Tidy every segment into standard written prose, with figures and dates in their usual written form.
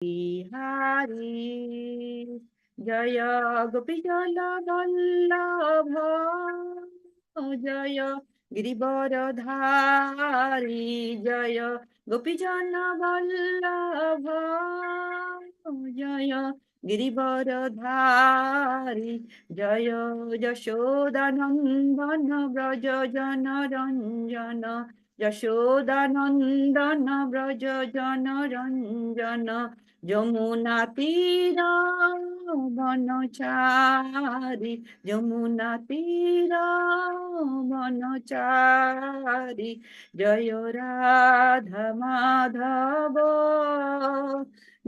Hari Jaya Gopijala Vallabha Jaya Girivaradhari Jaya Gopijana Vallabha Jaya Girivaradhari Jaya Jashodanandana Braja Jana Ranjana Jashodanandana Braja Jana Ranjana Yamuna Tira Vanachari Yamuna Tira Vanachari Jaya Radha Madhava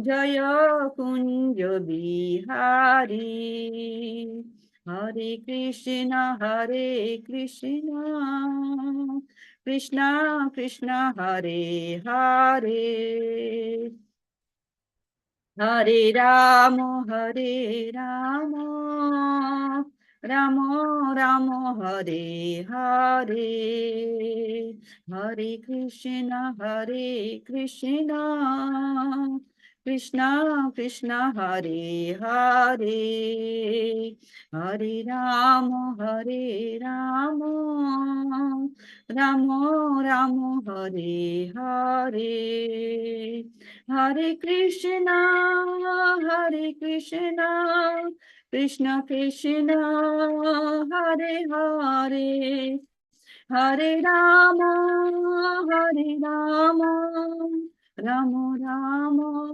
Jaya Kunja Bihari Hare Krishna Krishna Krishna Hare Hare Hare Ramo, Hare Ramo, Ramo Ramo, Hare Hare, Hare Krishna, Krishna Krishna, Hare Hare, Hare Ramo, Hare Ramo, Ramo Ramo, Hare Hare. Hare Krishna, Krishna Krishna, Hare Hare, Hare Rama, Hare Rama, Rama Rama,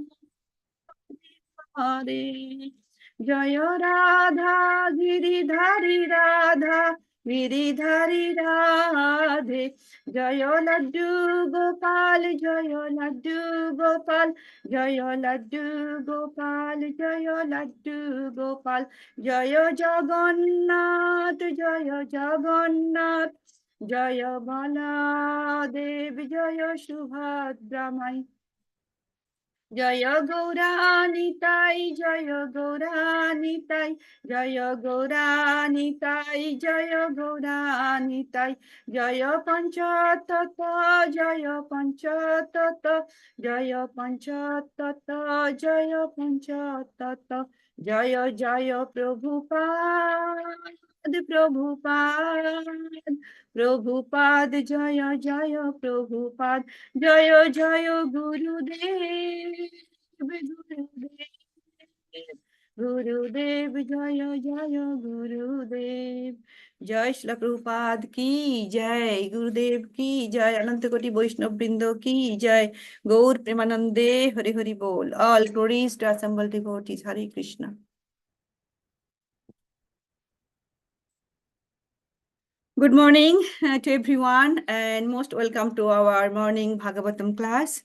Hare Jaya Radha Giridhari Radha Giridhari Radhe Jaya Laddu Gopal Jaya Laddu Gopal Jaya Laddu Gopal Jaya Laddu Gopal Jaya Jagannath Jaya Jagannath Jaya Baladev Jaya Subhadra Jaya Gauranitai, Jaya Gauranitai, Jaya Gauranitai, Jaya Gauranitai, Jaya Panchatata, Jaya Panchatata, Jaya Panchatata, Jaya Panchatata, Jaya Jaya Prabhupada, Prabhupada, Prabhupada, Jaya Jaya Prabhupada. Jaya Jaya Gurudev, Gurudev, Gurudev, Jaya Jaya Gurudev. जय श्रील प्रभुपाद की जय गुरुदेव की जय अनंत कोटि वैष्णव वृंदो की जय गौर प्रेमानंदे हरि हरि बोल all glories to assembled devotees Hare Krishna. Good morning to everyone and most welcome to our morning Bhagavatam class.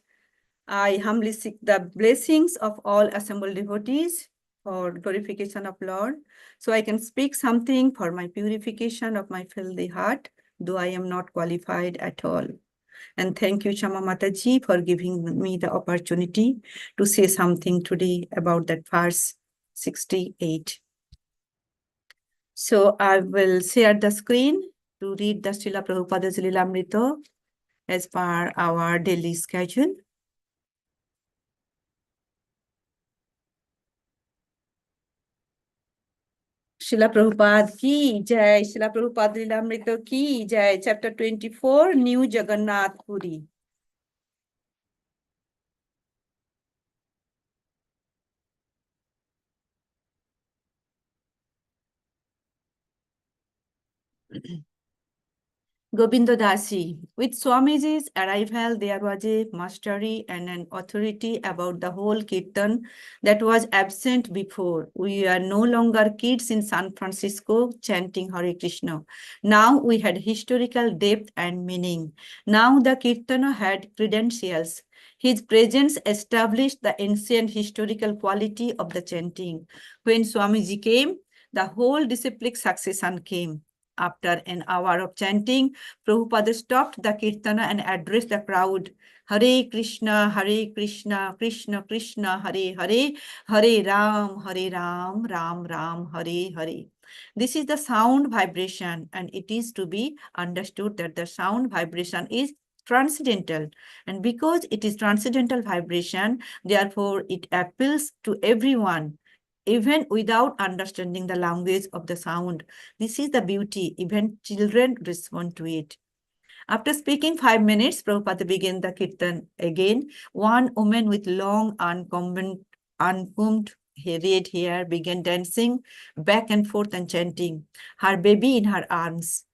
I humbly seek the blessings of all assembled devotees for glorification of Lord, so I can speak something for my purification of my filthy heart, though I am not qualified at all. And thank you, Shama Mataji, for giving me the opportunity to say something today about that verse 68. So I will share the screen to read the Srila Prabhupada's Lilamrita as per our daily schedule. Srila Prabhupada ki jai, Srila Prabhupada Lilamrita ki jai, chapter 24, New Jagannath Puri. Govinda Dasi. With Swamiji's arrival, there was a mastery and an authority about the whole Kirtan that was absent before. We are no longer kids in San Francisco chanting Hare Krishna. Now we had historical depth and meaning. Now the Kirtana had credentials. His presence established the ancient historical quality of the chanting. When Swamiji came, the whole disciplic succession came. After an hour of chanting, Prabhupada stopped the Kirtana and addressed the crowd. Hare Krishna, Krishna Krishna, Hare Hare, Hare Ram, Ram Ram, Hare Hare. This is the sound vibration, and it is to be understood that the sound vibration is transcendental. And because it is transcendental vibration, therefore it appeals to everyone, even without understanding the language of the sound. This is the beauty. Even children respond to it. After speaking 5 minutes, Prabhupada began the kirtan again. One woman with long, uncombed red hair began dancing back and forth and chanting, her baby in her arms.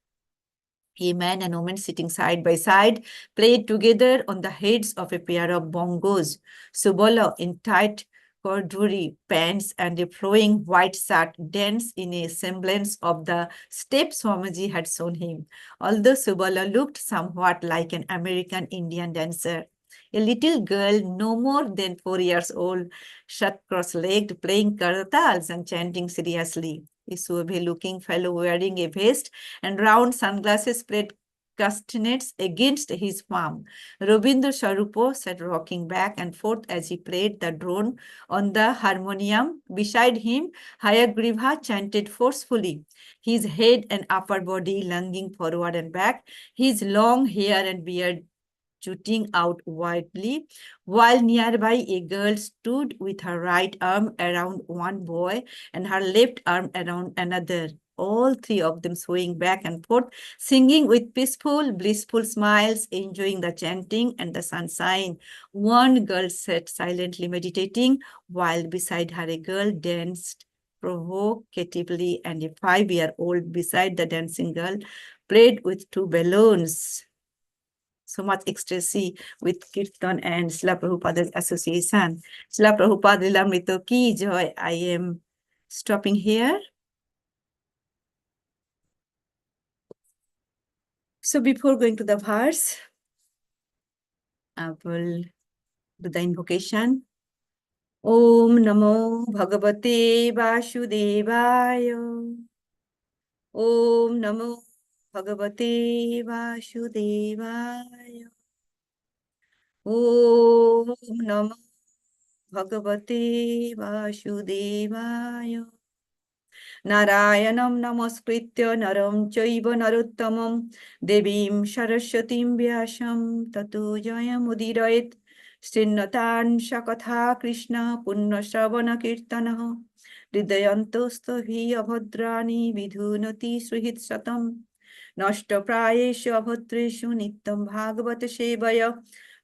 A man and woman sitting side by side played together on the heads of a pair of bongos. Subala, in tight corduroy pants and a flowing white shirt, danced in a semblance of the step Swamiji had shown him, although Subala looked somewhat like an American Indian dancer. A little girl, no more than 4 years old, sat cross-legged, playing kartals and chanting seriously. A suave-looking fellow wearing a vest and round sunglasses played castanets against his palm. Rabindra Sarupo sat rocking back and forth as he played the drone on the harmonium. Beside him, Hayagriva chanted forcefully, his head and upper body lunging forward and back, his long hair and beard jutting out widely, while nearby a girl stood with her right arm around one boy and her left arm around another, all three of them swaying back and forth, singing with peaceful, blissful smiles, enjoying the chanting and the sunshine. One girl sat silently meditating, while beside her a girl danced provocatively, and a 5-year-old beside the dancing girl played with two balloons. So much ecstasy with Kirtan and Srila Prabhupada's association. Srila Prabhupada Lilamrita ki joy. I am stopping here. So before going to the verse, I will do the invocation. Om Namo Bhagavate Vasudevaya. Om Namo Bhagavate Vasudevaya. Om Namo Bhagavate Vasudevaya. Narayanam namaskritya naram chaiva narottamam devim saraswatim vyasam tato jayam udirayet srinnatan shakatha krishna punna shravana kirtanah hridayantosto hi abhadrani vidhunati srihit satam nashtaprayeshu abhadreshu nityam bhagavata sevaya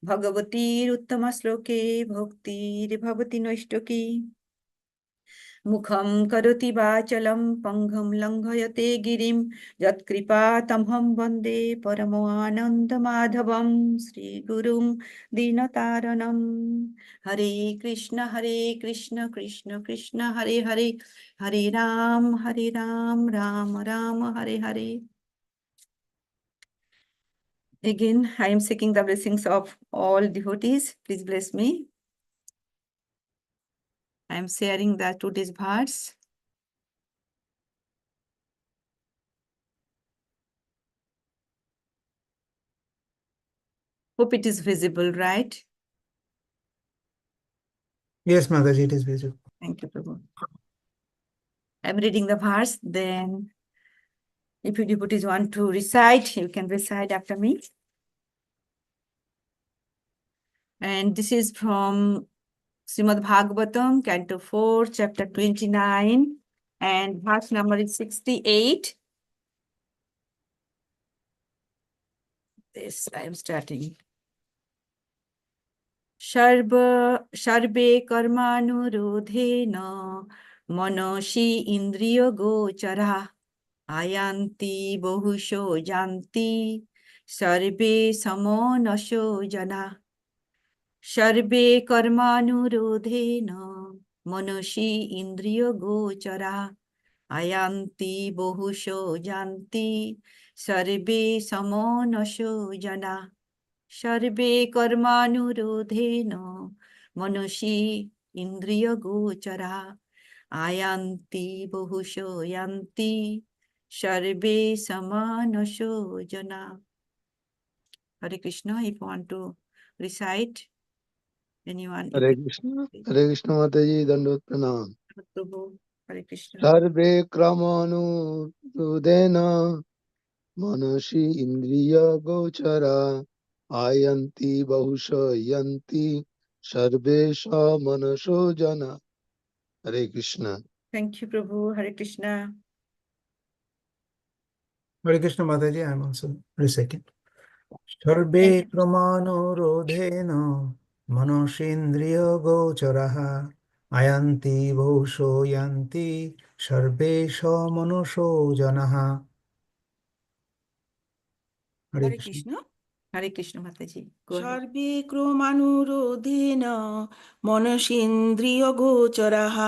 bhagavatir uttama sloke bhaktir bhavati naistaki मुखं करोति वाचलं पङ्गं लङ्घयते गिरिं यत्कृपा तमहं वन्दे परमानन्दमाधवं श्रीगुरुं दीनतारणं हरे Krishna Krishna Krishna Hare Hare Hare Ram Ram Ram Hare Hare. Again, I am seeking the blessings of all devotees. Please bless me. I am sharing the today's verse. Hope it is visible, right? Yes, Mataji, it is visible. Thank you, Prabhu. I'm reading the verse, then if you devotees want to recite, you can recite after me. And this is from Srimad Bhagavatam, Canto 4, Chapter 29, and verse number is 68. This I am starting. Sarve karmanurodhena manoshi indriyo gochara ayanti bahusho janti sarve samonasho jana. Sarve karmanurodhena manoshi indriyo gochara ayanti bahusho janti sarve samonasho jana. Sarve karmanurodhena manoshi indriya gochara ayanti bahusho yanti sarve samanasho jana. Hare Krishna. If you want to recite, anyone? Hare Krishna Mataji, Dandot Pranam. Prabhu, Hare Krishna. Sarve Kramanu Rudena Manashi Indriya Gochara ayanti bahusha yanti sarvesha manasho jana. Hare Krishna. Thank you, Prabhu. Hare Krishna. Hare Krishna Mataji, I am also reciting. Sarve Thank you. Kramanurodhena Manosindriya Gocharaha Ayanti Bhusho Yanti Sarvesha Manusho Janaha. Hare Hare Krishna. Krishna. Hare Krishna, Mataji. Go ahead. सर्वे क्रोमानुरोधेन मनसीन्द्रियगोचराः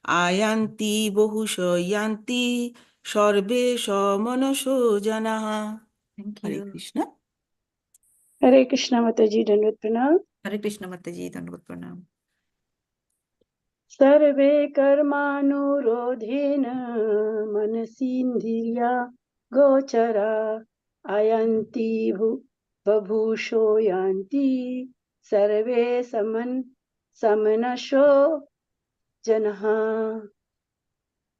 आयान्ति बहुश यान्ति सर्वेश मनसो जनाः. Thank Hare you. Krishna. Hare Krishna Mataji Dandavat Pranam. Hare Krishna, Mataji. Dandavat Pranam. Sarve karmanurodhena manasindriya gochara ayanti babhusho yanti sarve samanasho janaha.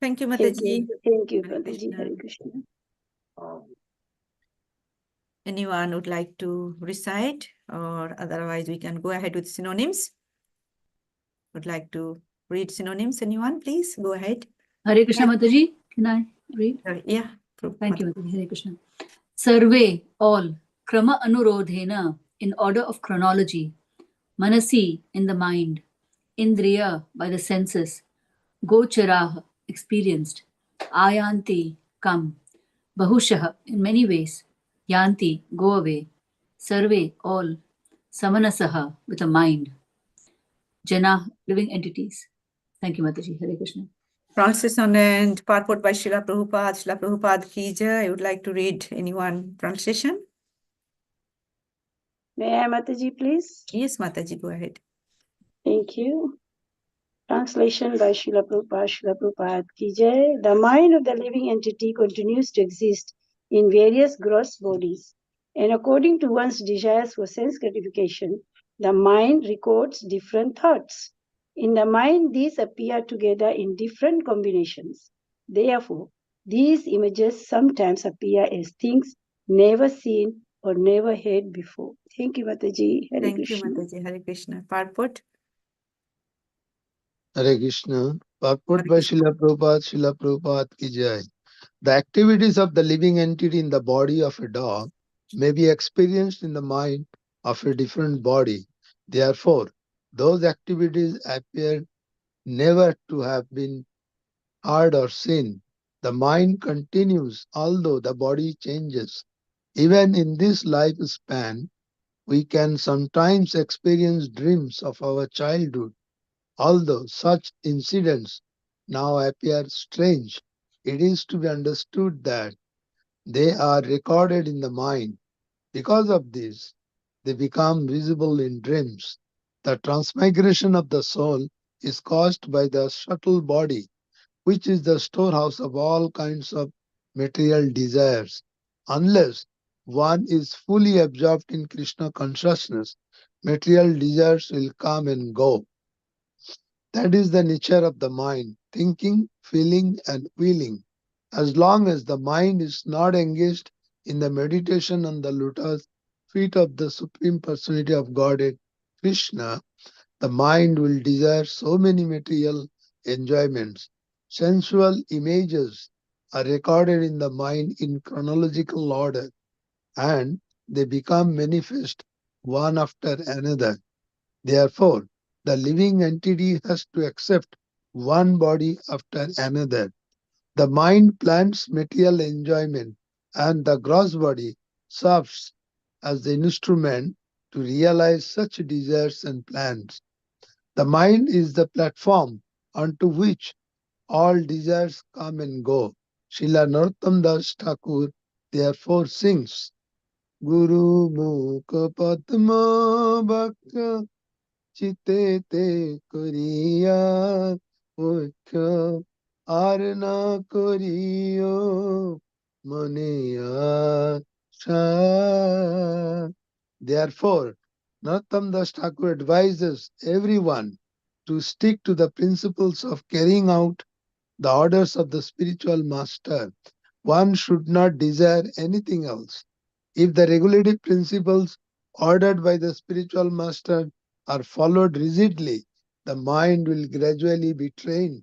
Thank you, Thank Mataji. you. Thank you, Hare Mataji. Krishna. Hare Krishna. Anyone would like to recite, or otherwise we can go ahead with synonyms? Would like to read synonyms? Anyone, please go ahead. Hare Krishna Mataji, can I read? Yeah. Thank you, Mataji. Hare Krishna. Sarve, all, krama anurodhena, in order of chronology, manasi, in the mind, indriya, by the senses, gocharaha, experienced, ayanti, come, bahushaha, in many ways, yanti, go away, sarve, all, samanasaha, with a mind, jana, living entities. Thank you, Mataji. Hare Krishna. Translation and purport by Srila Prabhupada. Srila Prabhupada ki jai. I would like to read anyone translation. May I, Mataji, please? Yes, Mataji, go ahead. Thank you. Translation by Srila Prabhupada. Srila Prabhupada ki jai. The mind of the living entity continues to exist in various gross bodies, and according to one's desires for sense gratification, the mind records different thoughts. In the mind, these appear together in different combinations. Therefore, these images sometimes appear as things never seen or never heard before. Thank you, Mataji. Hare Thank Krishna. you, Mataji. Hare Krishna. Purport. Hare Krishna. Purport Hare by Krishna. Srila Prabhupada ki jai. The activities of the living entity in the body of a dog may be experienced in the mind of a different body. Therefore, those activities appear never to have been heard or seen. The mind continues, although the body changes. Even in this lifespan, we can sometimes experience dreams of our childhood. Although such incidents now appear strange, it is to be understood that they are recorded in the mind. Because of this, they become visible in dreams. The transmigration of the soul is caused by the subtle body, which is the storehouse of all kinds of material desires. Unless one is fully absorbed in Krishna consciousness, material desires will come and go. That is the nature of the mind, thinking, feeling, and willing. As long as the mind is not engaged in the meditation on the lotus feet of the Supreme Personality of Godhead, Krishna, the mind will desire so many material enjoyments. Sensual images are recorded in the mind in chronological order, and they become manifest one after another. Therefore, the living entity has to accept one body after another. The mind plans material enjoyment, and the gross body serves as the instrument to realize such desires and plans. The mind is the platform onto which all desires come and go. Srila Narottam Das Thakur therefore sings, Guru Mukha Padma Bhakta Chitete Koriya Mukhya Arna Koriyo Maniya Sha. Therefore, Narottam Das Thakur advises everyone to stick to the principles of carrying out the orders of the spiritual master. One should not desire anything else. If the regulative principles ordered by the spiritual master are followed rigidly, the mind will gradually be trained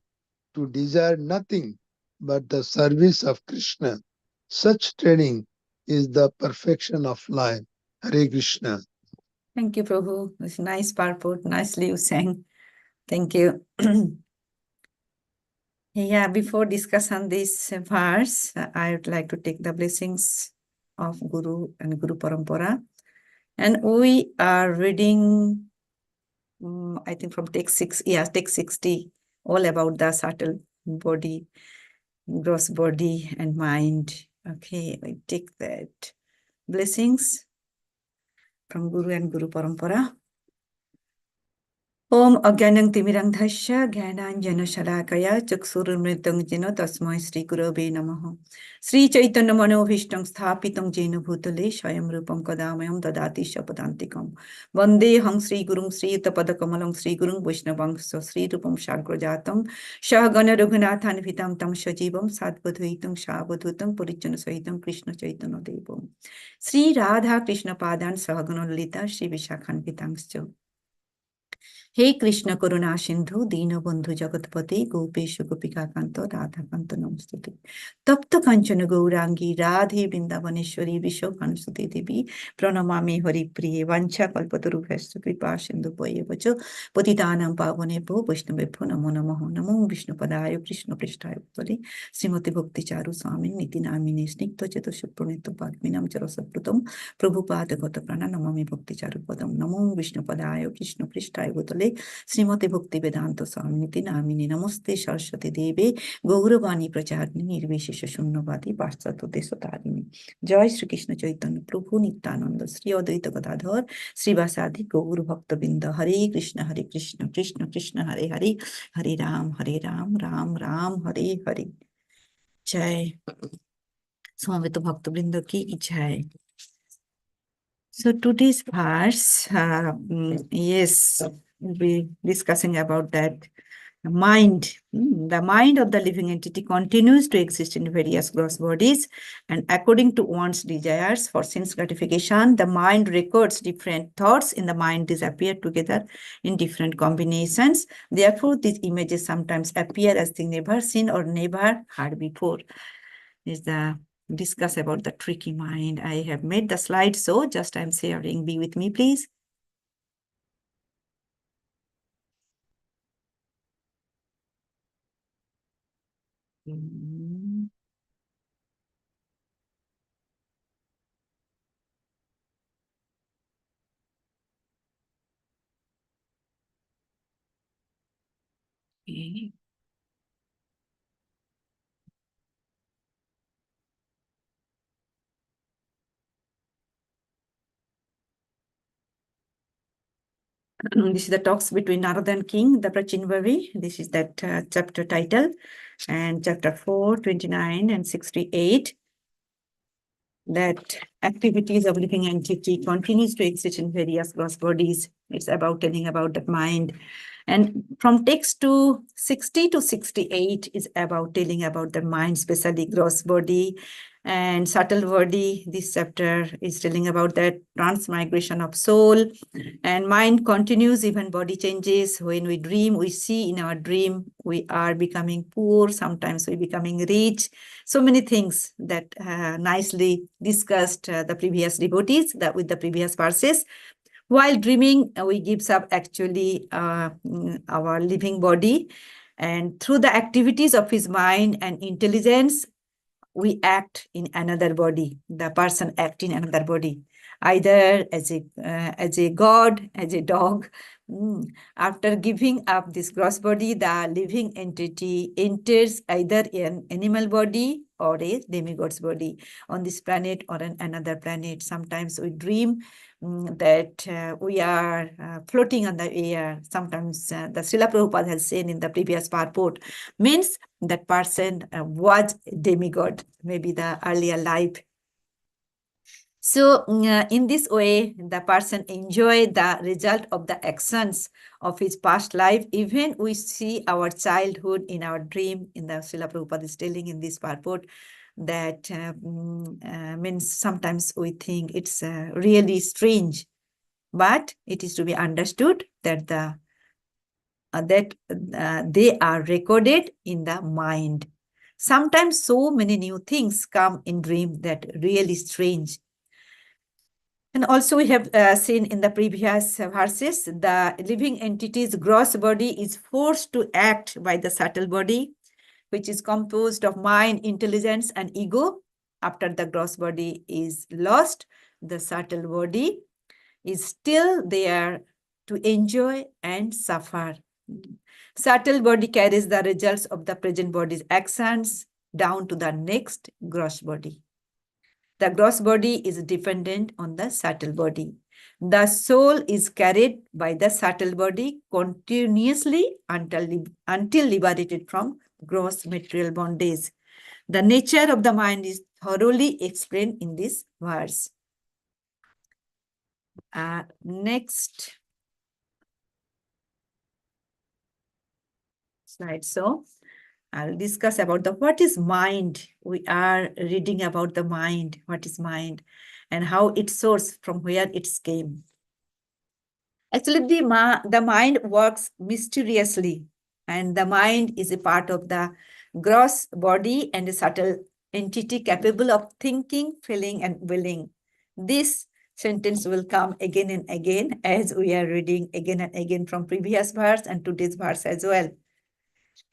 to desire nothing but the service of Krishna. Such training is the perfection of life. Hare Krishna. Thank you, Prabhu. It's nice purport. Nicely you sang. Thank you. Yeah, before discuss on this verse, I would like to take the blessings of Guru and Guru Parampara. And we are reading, I think from text 60, all about the subtle body, gross body and mind. Okay, I take that. Blessings from Guru and Guru Parampara. Om Agyanang Timirandhasya Jnananjana Shalakaya Chaksurumritam Jino Tasmai Sri Gurave Namaha. Sri Chaitanya Manobhishtam Sthapitam Jena Bhutale Swayam Rupam Kadamayam Dadati Shapadantikam. Vande Hang Sri Gurum Sri Tapadakamalam Sri Gurum Vaishnavang Sri Rupam Shagrajatam Shahagana Raghunathan Vitam Tam Shajivam Sadvadhuitam Shavadhutam Purichana Sahitam Krishna Chaitanya Devam. Sri Radha Krishna Padan Sahagana Lita Sri Vishakhan Vitangscha. हे कृष्ण करुणा सिंधु दीनबंधु जगतपते गोपेश गोपिकाकांत राधाकांत नमस्तुते तप्त कांचन गौरांगी राधे वृंदावनेश्वरी विश्वभानुसुते देवी प्रणमामि हरिप्रिये वाञ्छा कल्पतरुभ्यश्च कृपा सिन्धुभ्येव च पतितानां पावनेभ्यो वैष्णवेभ्यो नमो नमः नमो विष्णुपदाय कृष्णपृष्ठाय भूतले श्रीमती भक्तिचारु स्वामिन् निति नामिने स्निग्धचेतसो प्रणीतो वाग्मिनां च रसप्लुतं प्रभुपादगत प्राण नमामि भक्तिचारुपदं नमो विष्णुपदाय कृष्णपृष्ठाय भूतले श्रीमती भक्ति वेदांत स्वामी नामिनी नमस्ते सरस्वती देवे गौरवाणी प्रचारिणी निर्विशेष शून्यवादी पाश्चात्य देशतारिणी जय श्री कृष्ण चैतन्य प्रभु नित्यानंद श्री अद्वैत गदाधर श्रीवासादि गौर भक्तबिंद हरे कृष्ण कृष्ण कृष्ण हरे हरे हरे राम राम राम हरे हरे। जय समवेत भक्तबिंद की जय। So today's verse, yes, we'll be discussing about that mind. The mind of the living entity continues to exist in various gross bodies, and according to one's desires for sense gratification, the mind records different thoughts in the mind disappear together in different combinations. Therefore, these images sometimes appear as things never seen or never heard before. Is the discuss about the tricky mind. I have made the slide, so just I'm sharing. Be with me, please. Okay. This is the talks between Narada and King, the Prachinvavi. This is that chapter title, and chapter 4, 29 and 68. That activities of living entity continues to exist in various gross bodies. It's about telling about the mind. And from text to 60 to 68 is about telling about the mind, especially gross body and subtle body. This chapter is telling about that transmigration of soul, and mind continues, even body changes. When we dream, we see in our dream, we are becoming poor, sometimes we becoming rich. So many things that nicely discussed the previous devotees that with the previous verses. While dreaming, we gives up actually our living body, and through the activities of his mind and intelligence, we act in another body. The person act in another body, either as a god, as a dog. After giving up this gross body, the living entity enters either an animal body or a demigod's body on this planet or on another planet. Sometimes we dream that we are floating on the air. Sometimes the Srila Prabhupada has said in the previous purport, means that person was demigod, maybe the earlier life. So in this way, the person enjoy the result of the actions of his past life. Even we see our childhood in our dream, in the Srila Prabhupada is telling in this purport, that means sometimes we think it's really strange but it is to be understood that they are recorded in the mind. Sometimes so many new things come in dream that really strange. And also we have seen in the previous verses, the living entity's gross body is forced to act by the subtle body, which is composed of mind, intelligence, and ego. After the gross body is lost, the subtle body is still there to enjoy and suffer. Subtle body carries the results of the present body's actions down to the next gross body. The gross body is dependent on the subtle body. The soul is carried by the subtle body continuously until liberated from gross material bondage. The nature of the mind is thoroughly explained in this verse. Next slide. So I'll discuss about what is mind. We are reading about the mind, what is mind, and how it source, from where it came. Actually, the mind works mysteriously, and the mind is a part of the gross body and a subtle entity capable of thinking, feeling, and willing. This sentence will come again and again as we are reading again and again from previous verse and today's verse as well.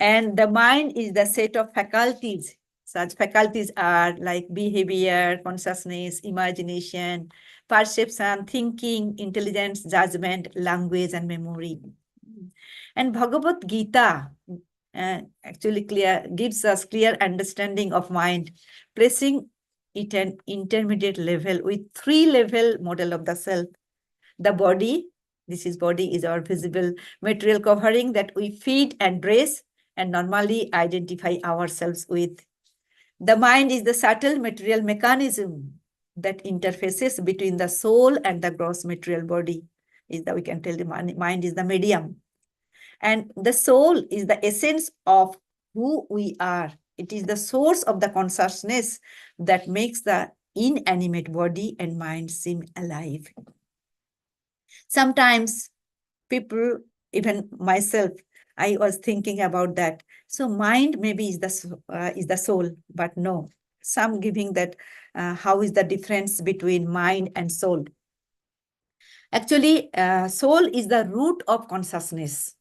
And the mind is the set of faculties. Such faculties are like behavior, consciousness, imagination, perception, thinking, intelligence, judgment, language, and memory. And Bhagavad Gita actually gives us clear understanding of mind, placing it an intermediate level with 3-level model of the self. The body, body is our visible material covering that we feed and dress and normally identify ourselves with. The mind is the subtle material mechanism that interfaces between the soul and the gross material body. We can tell the mind is the medium. And the soul is the essence of who we are. It is the source of the consciousness that makes the inanimate body and mind seem alive. Sometimes people, even myself, I was thinking about that. So mind maybe is the soul, but no. Some giving that how is the difference between mind and soul? Actually, soul is the root of consciousness.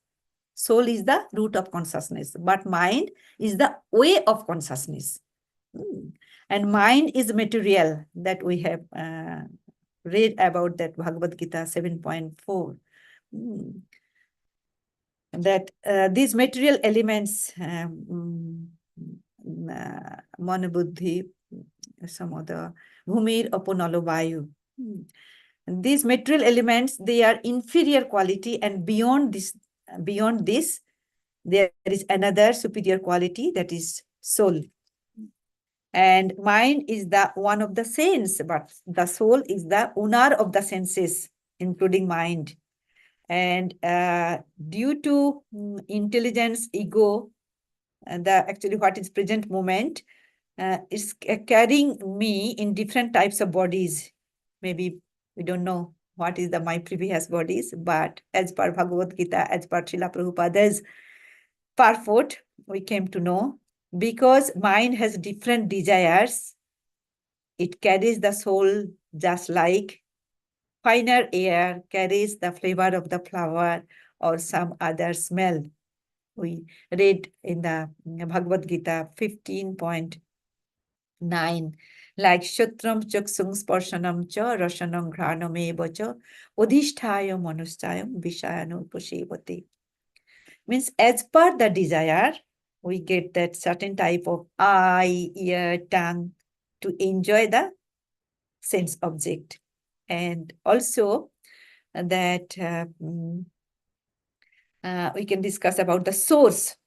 Soul is the root of consciousness, but mind is the way of consciousness. And mind is material that we have read about that Bhagavad Gita 7.4. That these material elements, Manabuddhi, some other, Bhumir Aponalo Vayu. These material elements, they are inferior quality, and beyond this, there is another superior quality, that is soul. And mind is the one of the sense, but the soul is the owner of the senses, including mind. And due to intelligence, ego, actually what is present moment is carrying me in different types of bodies. Maybe we don't know what is my previous bodies, but as per Bhagavad Gita, as per Srila Prabhupada's purport, we came to know, because mind has different desires, it carries the soul just like finer air carries the flavor of the flower or some other smell. We read in the Bhagavad Gita 15.9, like Shutram Chaksung Sparshanam Cha Rasanam Ghranam Eva Cha Udhisthaya Manuschayam Vishayano Pushevati. Means as per the desire, we get that certain type of eye, ear, tongue to enjoy the sense object. And also that we can discuss about the source.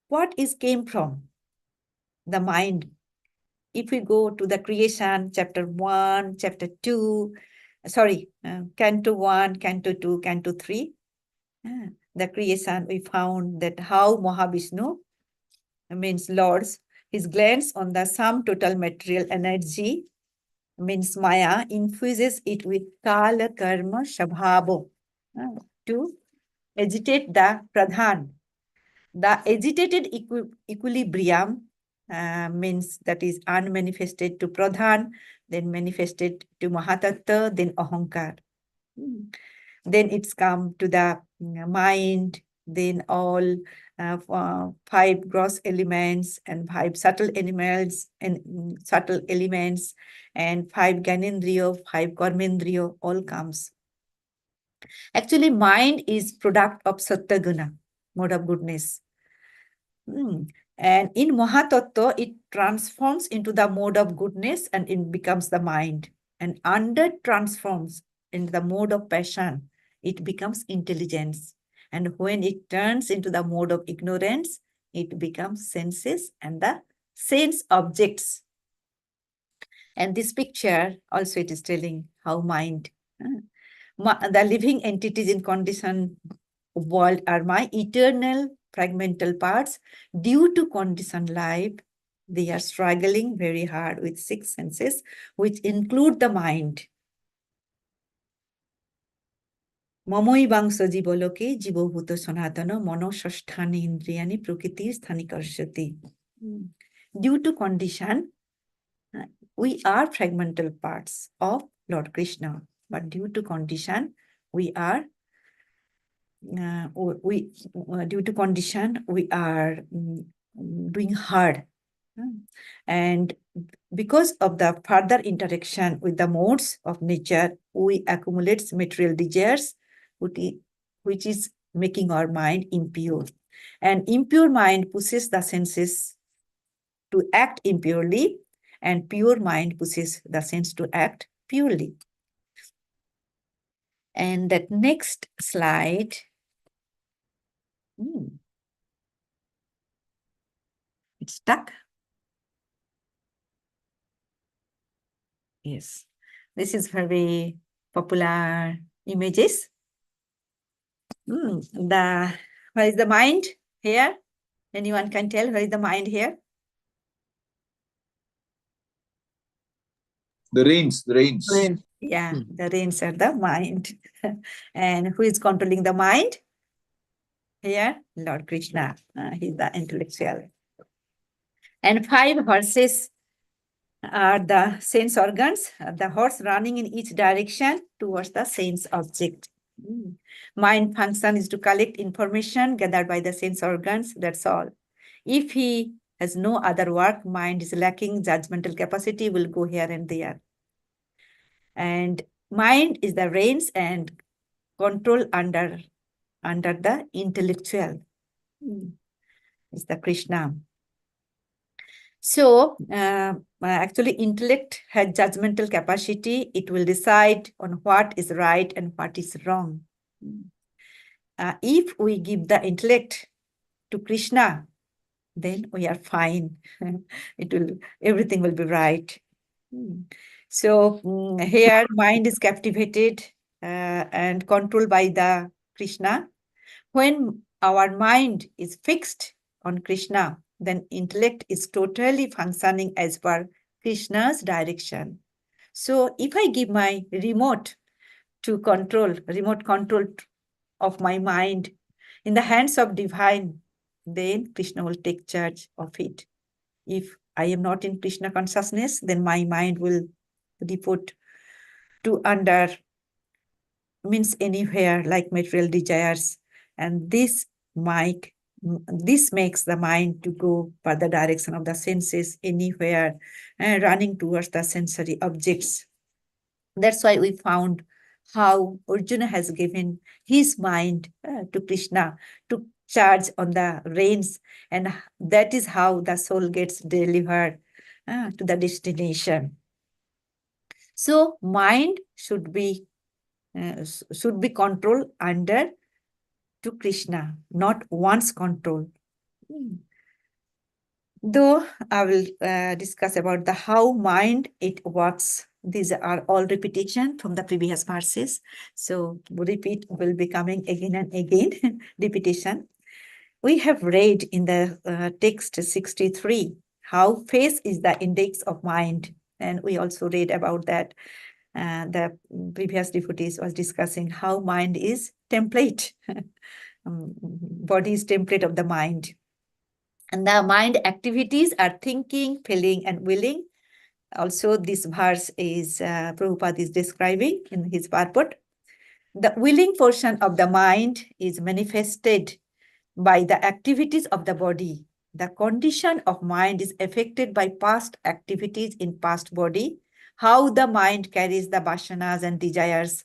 What is came from? The mind. If we go to the creation, chapter 1, chapter 2, canto 1, canto 2, canto 3, the creation, we found that how Mahavishnu, means Lord's, his glance on the sum total material energy means Maya, infuses it with Kala Karma Shabhavo to agitate the Pradhan. The agitated equilibrium means that is unmanifested to Pradhan, then manifested to Mahatattva, then Ahankar. Then it's come to the mind, then all 5 gross elements and 5 subtle elements and subtle elements and 5 Gyanendriya, 5 Karmendriya, all comes. Actually, mind is product of Sattva-guna, mode of goodness. And in Mahatattva, it transforms into the mode of goodness and it becomes the mind. And under transforms into the mode of passion, it becomes intelligence. And when it turns into the mode of ignorance, it becomes senses and the sense objects. And this picture also it is telling how mind, the living entities in conditioned world are my eternal fragmental parts. Due to conditioned life, they are struggling very hard with 6 senses, which include the mind. Mamoi bangsa jiboloke jibobhuto sanatana manosasthani indriyani prakriti sthani karshati. Due to condition, we are fragmental parts of Lord Krishna, but due to condition, we are due to condition, we are doing hard. And because of the further interaction with the modes of nature, we accumulate material desires, which is making our mind impure. And impure mind pushes the senses to act impurely, and pure mind pushes the sense to act purely. And that next slide. It's stuck. Yes, this is very popular images. Where is the mind here? Anyone can tell where is the mind here? The reins. Yeah, the reins are the mind. And who is controlling the mind? Here, Lord Krishna. He's the intellectual. And 5 horses are the sense organs, the horse running in each direction towards the sense object. Mind function is to collect information gathered by the sense organs, that's all. If he has no other work, mind is lacking, judgmental capacity will go here and there. And mind is the reins and control under the intellectual. It's the Krishna. So actually intellect has judgmental capacity. It will decide on what is right and what is wrong. If we give the intellect to Krishna, then we are fine. Everything will be right. So here mind is captivated and controlled by the Krishna. When our mind is fixed on Krishna, then intellect is totally functioning as per Krishna's direction. So if I give my remote control of my mind in the hands of divine, then Krishna will take charge of it. If I am not in Krishna consciousness, then my mind will be put to under, means anywhere, like material desires. And this makes the mind to go by the direction of the senses anywhere, running towards the sensory objects. That's why we found how Arjuna has given his mind to Krishna to charge on the reins, and that is how the soul gets delivered to the destination. So mind should be controlled under to Krishna, not one's control. Though I will discuss about the how mind it works. These are all repetition from the previous verses. So repeat will be coming again and again, repetition. We have read in the text 63, how face is the index of mind. And we also read about that. The previous devotees was discussing how mind is template. Body is template of the mind. And the mind activities are thinking, feeling, and willing. Also, this verse is Prabhupada is describing in his purport. The willing portion of the mind is manifested by the activities of the body. The condition of mind is affected by past activities in past body, how the mind carries the vasanas and desires.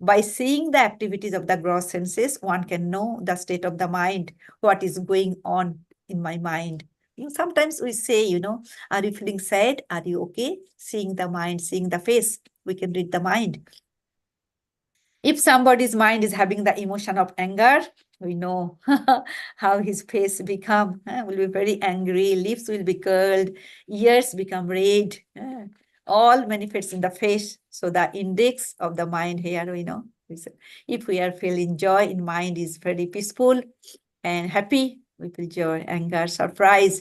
By seeing the activities of the gross senses, one can know the state of the mind, what is going on in my mind. Sometimes we say, are you feeling sad? Are you okay? Seeing the mind, seeing the face, we can read the mind. If somebody's mind is having the emotion of anger, we know how his face become, will be very angry, lips will be curled, ears become red, all manifests in the face. So the index of the mind here, we know, if we are feeling joy in mind is very peaceful and happy, we feel joy, anger, surprise,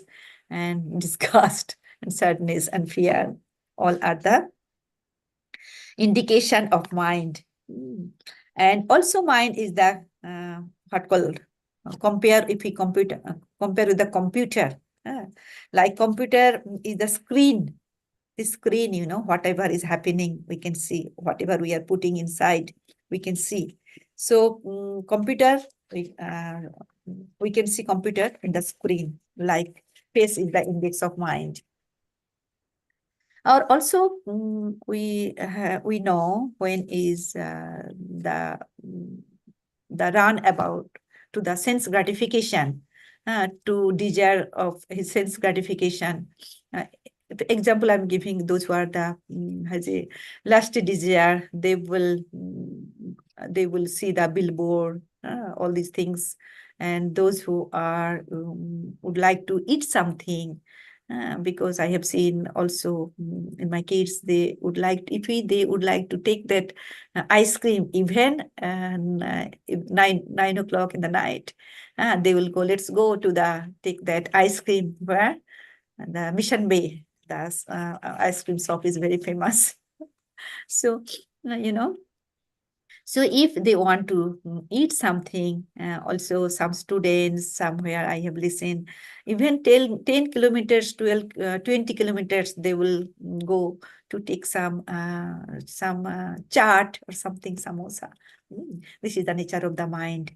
and disgust, and sadness, and fear. All are the indication of mind. And also mind is the what called compare if we compare with the computer. Like computer is the screen. The screen, whatever is happening, we can see. Whatever we are putting inside, we can see. So computer, we can see computer in the screen. Like face is the index of mind. Or also, we know when is the run about to the sense gratification, to desire of his sense gratification. Example I'm giving, those who are the has a lust desire, they will see the billboard, all these things, and those who are would like to eat something. Because I have seen also in my kids, they would like, they would like to take that ice cream even if 9 o'clock in the night. They will go, let's go to take that ice cream where? The Mission Bay, the ice cream shop is very famous. So, so if they want to eat something, also some students, somewhere I have listened, even 10 kilometers, 20 kilometers, they will go to take some chaat or something, samosa. This is the nature of the mind.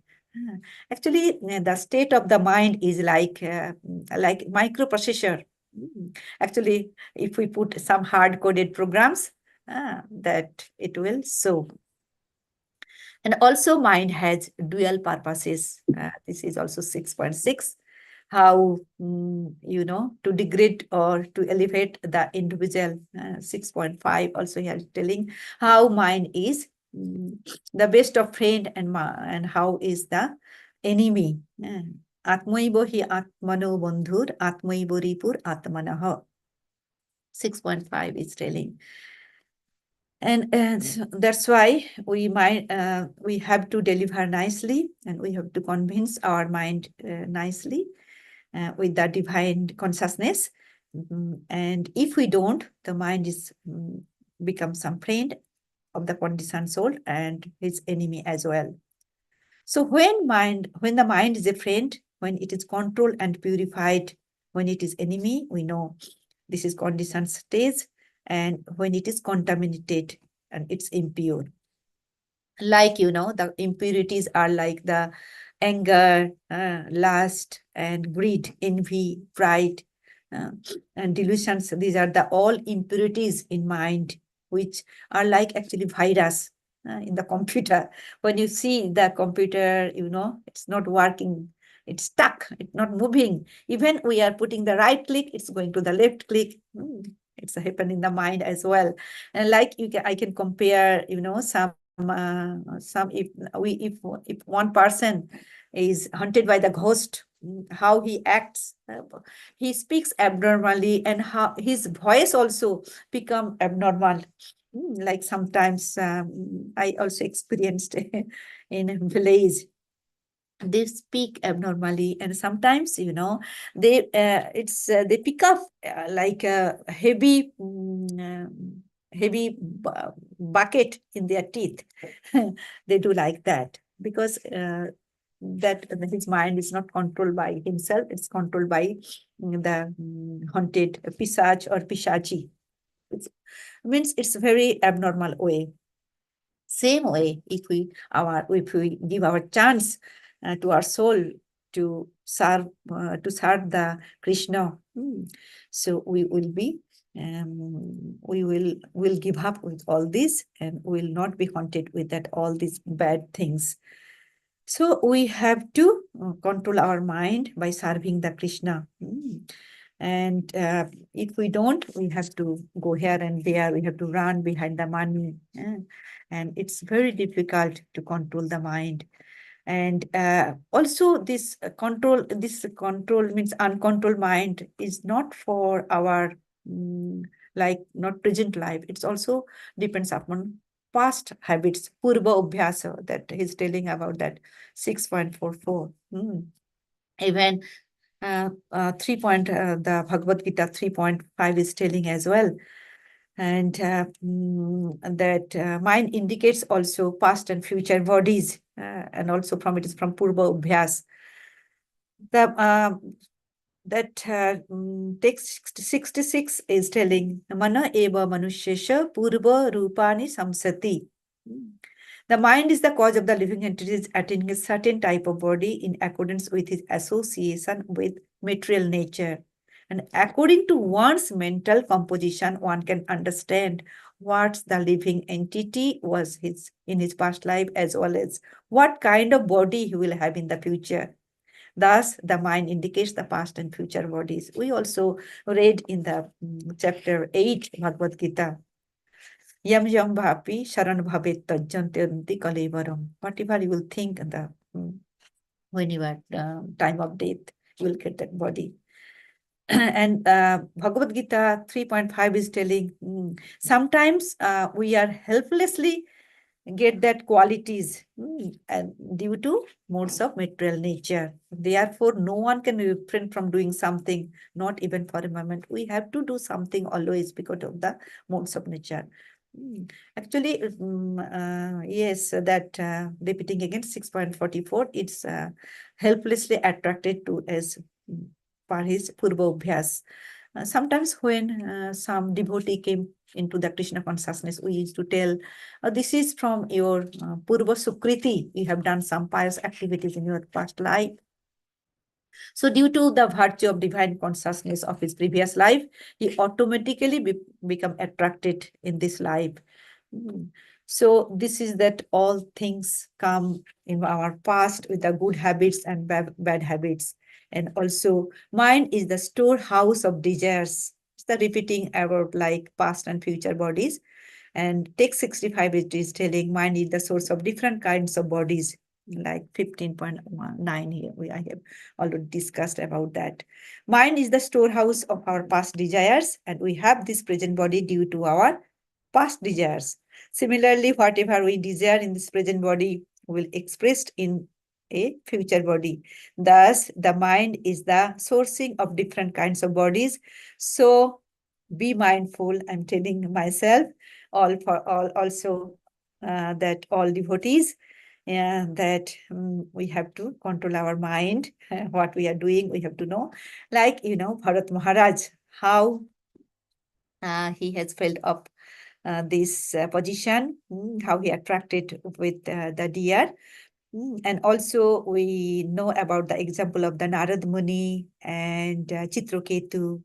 Actually, the state of the mind is like microprocessor. Actually, if we put some hard-coded programs, that it will show. And also mind has dual purposes. This is also 6.6. How, to degrade or to elevate the individual. 6.5 also here telling how mind is the best of friend and how is the enemy. Atmaibo hi atmano bandhur, atmaibo ripur atmanaha. 6.5 is telling. And that's why we have to deliver nicely, and we have to convince our mind nicely with the divine consciousness. And if we don't, the mind is becomes some friend of the conditioned soul and his enemy as well. So when the mind is a friend, when it is controlled and purified, when it is enemy, we know this is conditioned stage. And when it is contaminated and it's impure. Like, the impurities are like the anger, lust, and greed, envy, pride, and delusions. These are the all impurities in mind, which are like actually virus in the computer. When you see the computer, it's not working. It's stuck. It's not moving. Even we are putting the right click, it's going to the left click. It's happening in the mind as well. And like I can compare, some if one person is hunted by the ghost, how he acts, he speaks abnormally, and how his voice also become abnormal. Like sometimes I also experienced in a village. they speak abnormally, and sometimes, you know, they they pick up like a heavy bucket in their teeth. They do like that because that his mind is not controlled by himself, it's controlled by the haunted pisach or pishachi. It means it's a very abnormal way. Same way, if we give our chance to our soul to serve the Krishna, so we will be will give up with all this, and will not be haunted with that all these bad things. So we have to control our mind by serving the Krishna. And if we don't, we have to go here and there, we have to run behind the money. And it's very difficult to control the mind. And also this control means uncontrolled mind is not for our like not present life. It's also depends upon past habits, purva abhyasa, that he's telling about, that 6.44. Even 3 the Bhagavad Gita 3.5 is telling as well. And that mind indicates also past and future bodies, and also it is from Purva Abhyas. Text 66 is telling Mana eva manushesha purva rupani samsati. The mind is the cause of the living entities attaining a certain type of body in accordance with its association with material nature. And according to one's mental composition, one can understand what the living entity was in his past life, as well as what kind of body he will have in the future. Thus, the mind indicates the past and future bodies. We also read in the chapter 8 Bhagavad Gita, Yam yam bhapi sharan bhavet tajjanti kalevaram. Whatever you will think in the when you are time of death, you will get that body. And Bhagavad Gita 3.5 is telling sometimes we are helplessly get that qualities and due to modes of material nature. Therefore, no one can refrain from doing something, not even for a moment. We have to do something always because of the modes of nature. Actually, yes, that repeating again 6.44, it's helplessly attracted to as per his Purva Abhyas. Sometimes when some devotee came into the Krishna consciousness, we used to tell, this is from your Purva Sukriti. You have done some pious activities in your past life. So due to the virtue of divine consciousness of his previous life, he automatically become attracted in this life. So this is that all things come in our past with the good habits and bad habits. And also mind is the storehouse of desires. It's the repeating about like past and future bodies. And text 65 is telling mind is the source of different kinds of bodies, like 15.9 here. I have already discussed about that. Mind is the storehouse of our past desires, and we have this present body due to our past desires. Similarly, whatever we desire in this present body will expressed in a future body. Thus, the mind is the sourcing of different kinds of bodies. So be mindful. I'm telling myself, also that all devotees, that we have to control our mind. What we are doing, we have to know. Like, Bharat Maharaj, how he has filled up this position, how he attracted with the deer. And also we know about the example of the Narad Muni and Chitraketu.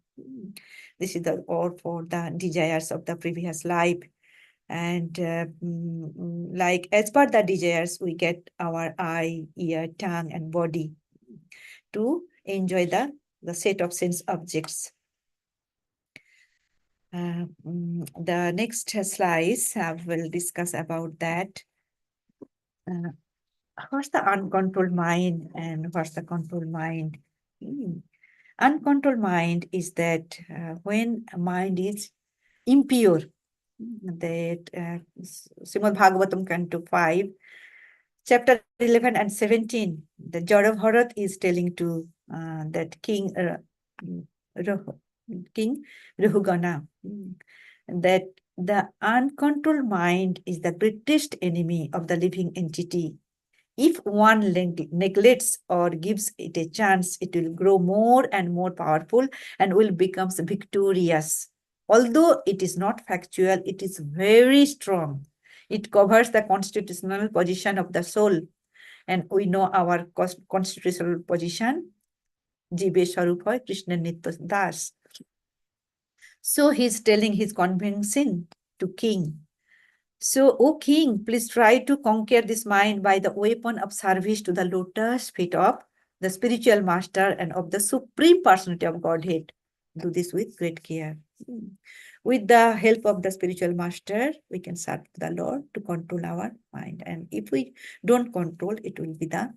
This is all for the desires of the previous life. And like as per the desires, we get our eye, ear, tongue, and body to enjoy the set of sense objects. The next slides will discuss about that. What's the uncontrolled mind and what's the controlled mind? Uncontrolled mind is that when a mind is impure, that Srimad Bhagavatam Canto 5, chapter 11 and 17, the Jarabharat is telling to that King King Rahugana that the uncontrolled mind is the greatest enemy of the living entity. If one neglects or gives it a chance, it will grow more and more powerful and will become victorious. Although it is not factual, it is very strong. It covers the constitutional position of the soul. And we know our constitutional position, Jibe Swarup hoy, Krishna Nitya Das. So he's telling, he's convincing to king. So, O king, please try to conquer this mind by the weapon of service to the lotus feet of the spiritual master and of the supreme personality of Godhead. Do this with great care. With the help of the spiritual master, we can serve the Lord to control our mind. And if we don't control, it will be the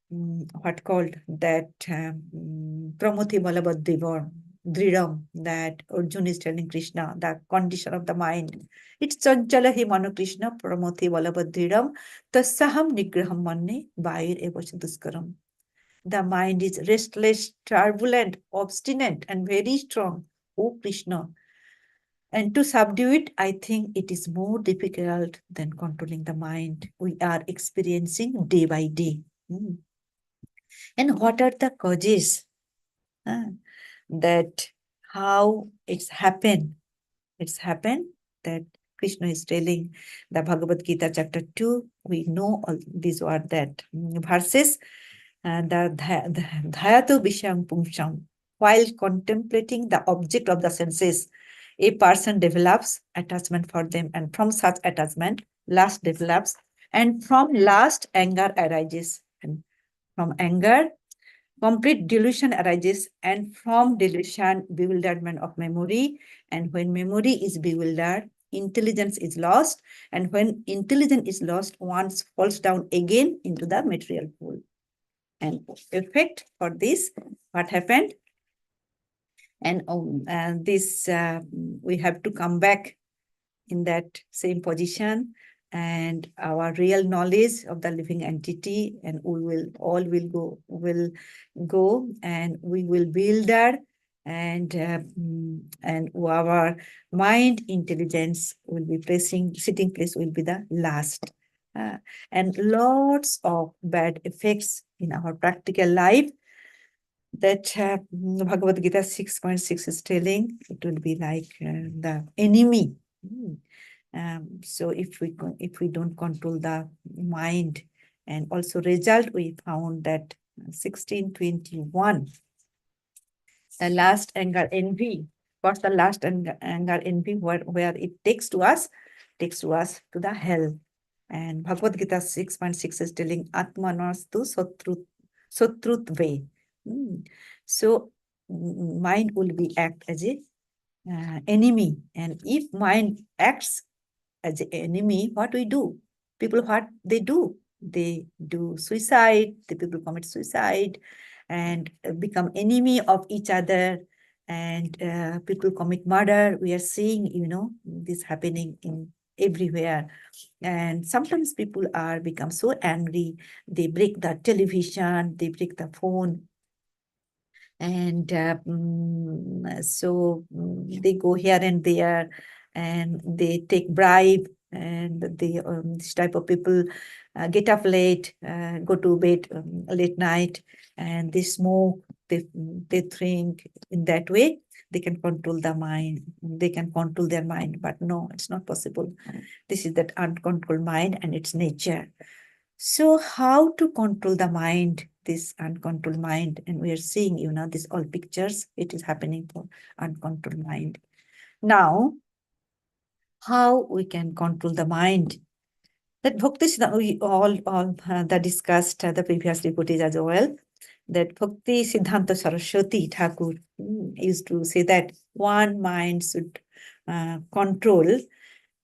what called that Pramothi Balabhadrivam, Dridam, that Arjuna is telling Krishna, the condition of the mind. It's Chanchala hi Mano Krishna, Pramothi Balabhadrivam, Tasaham Nigraham Manne, Vair Evachaduskaram. The mind is restless, turbulent, obstinate, and very strong. Oh Krishna. And to subdue it, I think it is more difficult than controlling the mind. We are experiencing day by day. And what are the causes? That how it's happened. It's happened that Krishna is telling the Bhagavad Gita chapter 2. We know all these are that verses. The Dhayatu Visham Pumsham. While contemplating the object of the senses, a person develops attachment for them, and from such attachment, lust develops, and from lust, anger arises. And from anger, complete delusion arises, and from delusion, bewilderment of memory. And when memory is bewildered, intelligence is lost. And when intelligence is lost, one falls down again into the material pool. And effect for this, what happened? And this, we have to come back in that same position, and our real knowledge of the living entity, and we will all will go and we will build that, and our mind intelligence will be sitting place will be the last, and lots of bad effects in our practical life that Bhagavad Gita 6.6 is telling. It will be like the enemy. So if we don't control the mind, and also result, we found that 1621, the last anger envy. What's the last anger envy? Where it takes to us to the hell. And Bhagavad Gita 6.6 is telling Atmanastu Sotrut way. So mind will be act as a enemy, and if mind acts as an enemy, what we do? People, what they do? They do suicide. The people commit suicide and become enemy of each other, and people commit murder. We are seeing, this happening in everywhere. And sometimes people become so angry, they break the television, they break the phone, and so they go here and there, and they take bribe, and they this type of people get up late, go to bed late night, and they smoke, they drink. In that way they can control the mind, they can control their mind. But no, it's not possible. This is that uncontrolled mind and its nature. So how to control the mind, this uncontrolled mind? And we are seeing, these all pictures, it is happening for uncontrolled mind. Now, how we can control the mind? That Bhakti Siddhanta, we all that discussed the previous devotees as well, that Bhakti Siddhanta Saraswati Thakur used to say that one mind should control.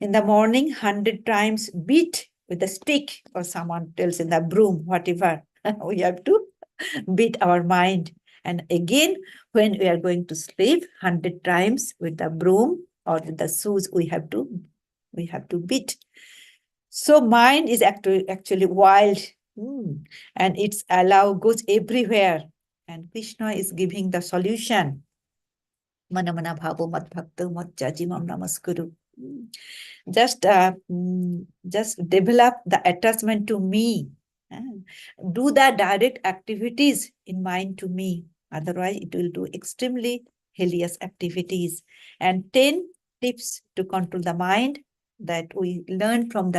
In the morning, 100 times beat with a stick, or someone tells in the broom, whatever. We have to beat our mind. And again, when we are going to sleep, 100 times with the broom or with the shoes, we have to beat. So mind is actually wild, and it's goes everywhere. And Krishna is giving the solution. Mana mana bhavo mat bhakta mat jaji mam namaskuru. Just develop the attachment to me. Do the direct activities in mind to me. Otherwise, it will do extremely heinous activities. And 10 tips to control the mind that we learned from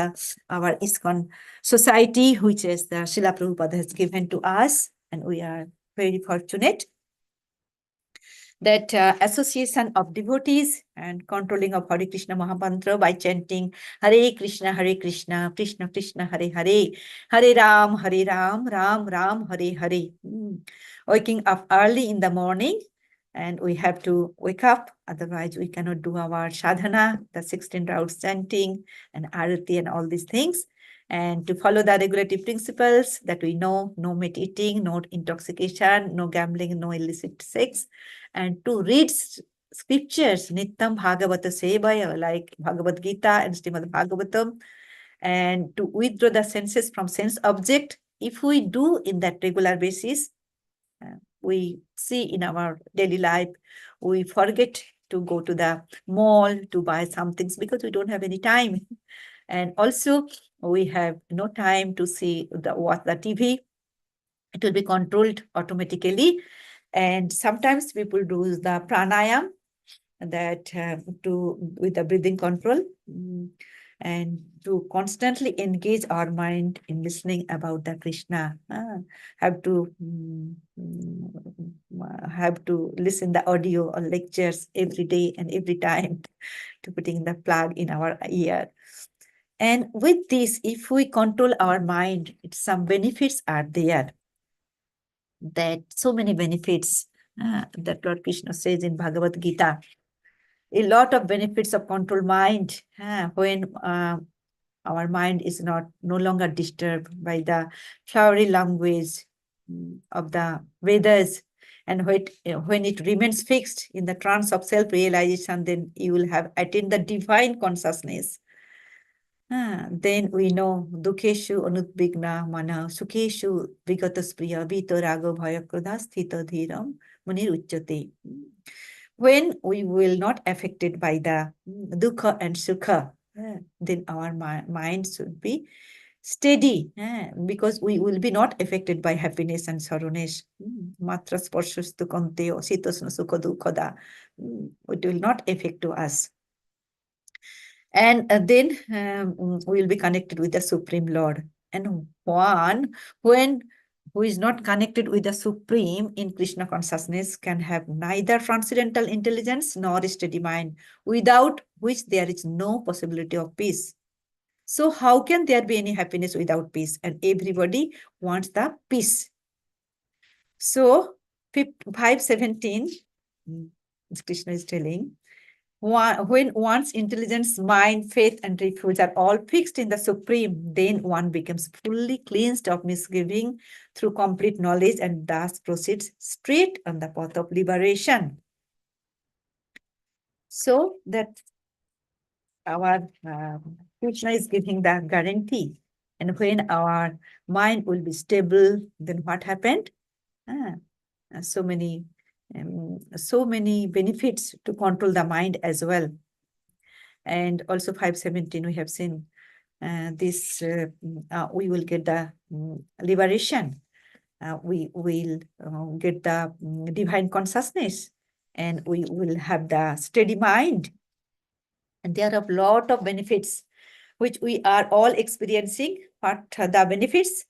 our ISKCON society, which is the Srila Prabhupada has given to us, and we are very fortunate that association of devotees and controlling of Hare Krishna Mahamantra by chanting Hare Krishna, Krishna Krishna, Hare Hare, Hare Ram, Ram Ram, Hare Hare. Waking up early in the morning, and we have to wake up, otherwise we cannot do our sadhana, the 16 rounds chanting and arati and all these things. And to follow the regulative principles that we know, no meat eating, no intoxication, no gambling, no illicit sex, and to read scriptures, Nittam Bhagavata Sevaya, like Bhagavad Gita and Srimad Bhagavatam, and to withdraw the senses from sense object. If we do in that regular basis, we see in our daily life, we forget to go to the mall to buy some things because we don't have any time. And also, we have no time to watch the TV. It will be controlled automatically. And sometimes people do the pranayam that with the breathing control, and to constantly engage our mind in listening about the Krishna. Have to listen the audio or lectures every day and every time to putting the plug in our ear. And with this, if we control our mind, some benefits are there. That so many benefits that Lord Krishna says in Bhagavad Gita. A lot of benefits of control mind when our mind is no longer disturbed by the flowery language of the Vedas, and when it remains fixed in the trance of self-realization, then you will have attained the divine consciousness. Then we know Dukeshu Anudbigna Mana Sukeshu Vigataspriya Vito Rago Bhayakroda Sthita Dhiram Munir Uchyate. When we will not affected by the dukkha and sukha, then our mind should be steady, because we will be not affected by happiness and sorrowness. Matra sparshas tukanteo sitasna sukha dukkada. It will not affect to us. And then we will be connected with the Supreme Lord. And who is not connected with the Supreme in Krishna consciousness can have neither transcendental intelligence nor a steady mind, without which there is no possibility of peace. So how can there be any happiness without peace? And everybody wants the peace. So 5:17, Krishna is telling, when one's intelligence, mind, faith, and refuge are all fixed in the Supreme, then one becomes fully cleansed of misgiving through complete knowledge and thus proceeds straight on the path of liberation. So that our Krishna is giving the guarantee. And when our mind will be stable, then what happened? So many benefits to control the mind as well. And also 5:17, we have seen this, we will get the liberation. We will get the divine consciousness, and we will have the steady mind. And there are a lot of benefits which we are all experiencing. What are the benefits?